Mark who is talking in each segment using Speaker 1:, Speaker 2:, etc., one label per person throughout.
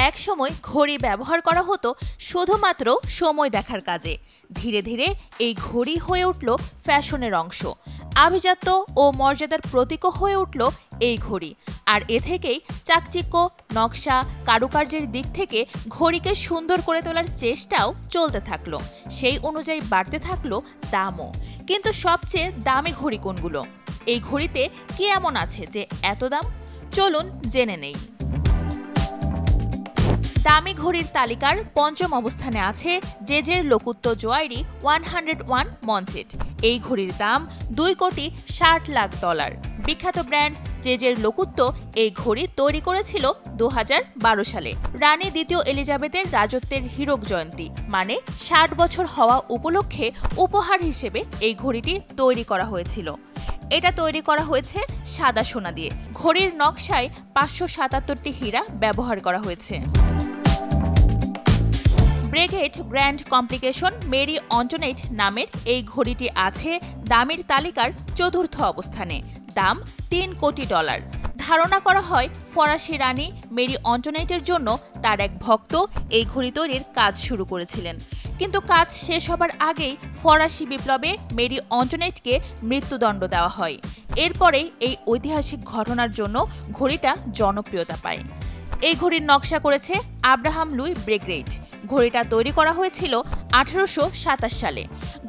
Speaker 1: একসময় ঘড়ি ব্যবহার করা হতো শুধুমাত্র সময় দেখার কাজে। ধীরে ধীরে এই ঘড়ি হয়ে উঠল ফ্যাশনের অংশ, আভিজাত্য ও মর্যাদার প্রতীকও হয়ে উঠল এই ঘড়ি। আর এ থেকেই চাকচিক্য, নকশা, কারুকার্যের দিক থেকে ঘড়িকে সুন্দর করে তোলার চেষ্টাও চলতে থাকলো। সেই অনুযায়ী বাড়তে থাকলো দামও। কিন্তু সবচেয়ে দামি ঘড়ি কোনগুলো? এই ঘড়িতে কি এমন আছে যে এত দাম? চলুন জেনে নেই। দামি ঘড়ির তালিকার পঞ্চম অবস্থানে আছে জেজের লোকুত্ব জোয়াইরি 101 মঞ্চেট। এই ঘড়ির দাম $2,60,00,000। বিখ্যাত ব্র্যান্ড জেজের লোকুত্ব এই ঘড়ি তৈরি করেছিল 2012 সালে। রানী দ্বিতীয় এলিজাবেথের রাজত্বের হীরক জয়ন্তী মানে 60 বছর হওয়া উপলক্ষে উপহার হিসেবে এই ঘড়িটি তৈরি করা হয়েছিল। এটা তৈরি করা হয়েছে সাদা সোনা দিয়ে। ঘড়ির নকশায় 577টি হীরা ব্যবহার করা হয়েছে। ব্রেগেট গ্র্যান্ড কমপ্লিকেশন মেরি অন্টোনেট নামের এই ঘড়িটি আছে দামের তালিকার চতুর্থ অবস্থানে। দাম $3 কোটি। ধারণা করা হয় ফরাসি রানী মেরি অন্টোনেটের জন্য তার এক ভক্ত এই ঘড়ি তৈরির কাজ শুরু করেছিলেন। কিন্তু কাজ শেষ হবার আগেই ফরাসি বিপ্লবে মেরি অন্টোনেটকে মৃত্যুদণ্ড দেওয়া হয়। এরপরেই এই ঐতিহাসিক ঘটনার জন্য ঘড়িটা জনপ্রিয়তা পায়। এই ঘড়ির নকশা করেছে আব্রাহাম লুই ব্রেগেট। ঘড়িটা তৈরি করা হয়েছিল 1827 সালে।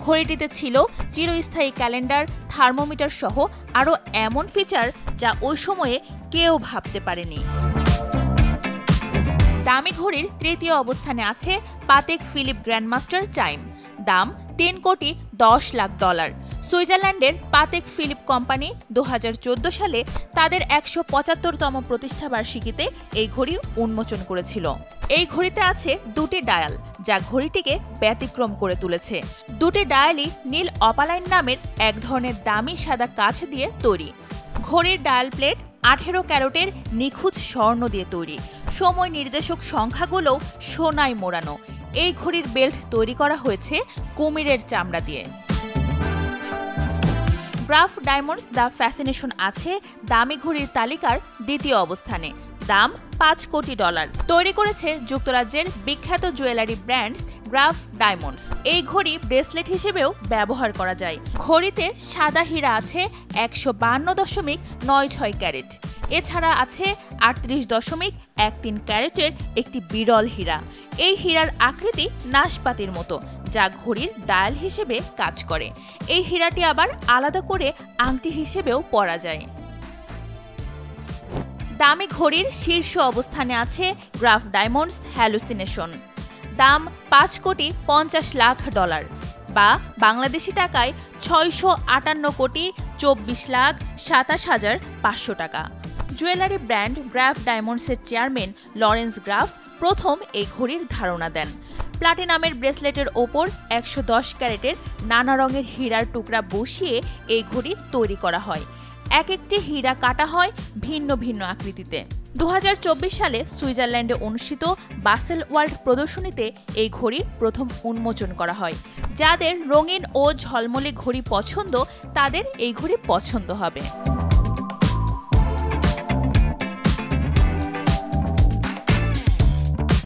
Speaker 1: ঘড়িটিতে ছিল চিরস্থায়ী ক্যালেন্ডার, থার্মোমিটার সহ আরও এমন ফিচার যা ওই সময়ে কেউ ভাবতে পারেনি। দামি ঘড়ির তৃতীয় অবস্থানে আছে পাতেক ফিলিপ গ্র্যান্ডমাস্টার চাইম। দাম $3,10,00,000। সুইজারল্যান্ডের পাতেক ফিলিপ কোম্পানি 2014 সালে তাদের 175তম প্রতিষ্ঠাবার্ষিকীতে এই ঘড়ি উন্মোচন করেছিল। এই ঘড়িতে আছে দুটি ডায়াল যা ঘড়িটিকে ব্যতিক্রম করে তুলেছে। দুটি ডায়ালই নীল অপালাইন নামের এক ধরনের দামি সাদা কাচ দিয়ে তৈরি। ঘড়ির ডায়াল প্লেট 18 ক্যারেটের নিখুঁত স্বর্ণ দিয়ে তৈরি। সময় নির্দেশক সংখ্যাগুলোও সোনায় মোড়ানো। এই ঘড়ির বেল্ট তৈরি করা হয়েছে কুমিরের চামড়া দিয়ে। গ্রাফ ডায়মন্ডস দ্য ফ্যাসিনেশন আছে দামি ঘড়ির তালিকার দ্বিতীয় অবস্থানে। দাম $5 কোটি। তৈরি করেছে যুক্তরাজ্যের বিখ্যাত জুয়েলারি ব্র্যান্ডস গ্রাফ ডায়মন্ডস। এই ঘড়ি ব্রেসলেট হিসেবেও ব্যবহার করা যায়। ঘড়িতে সাদা হীরা আছে 152.96 ক্যারেট। এছাড়া আছে 38.13 ক্যারেটের একটি বিরল হীরা। এই হীরার আকৃতি নাশপাতির মতো, যা ঘড়ির ডায়াল হিসেবে কাজ করে। এই হীরাটি আবার আলাদা করে আংটি হিসেবেও পরা যায়। দামি ঘড়ির শীর্ষ অবস্থানে আছে গ্রাফ ডায়মন্ডস হ্যালুসিনেশন। দাম $5,50,00,000 বা বাংলাদেশি টাকায় 658,24,27,500 টাকা। জুয়েলারি ব্র্যান্ড গ্রাফ ডায়মন্ডসের চেয়ারম্যান লরেন্স গ্রাফ প্রথম এই ঘড়ির ধারণা দেন। প্লাটিনামের ব্রেসলেটের ওপর 110 ক্যারেটের নানা রঙের হীরার টুকরা বসিয়ে এই ঘড়ি তৈরি করা হয়। এক একটি হীরা কাটা হয় ভিন্ন ভিন্ন আকৃতিতে। 2024 সালে সুইজারল্যান্ডে অনুষ্ঠিত বাসেল ওয়ার্ল্ড প্রদর্শনীতে এই ঘড়ি প্রথম উন্মোচন করা হয়। যাদের রঙিন ও ঝলমলে ঘড়ি পছন্দ তাদের এই ঘড়ি পছন্দ হবে।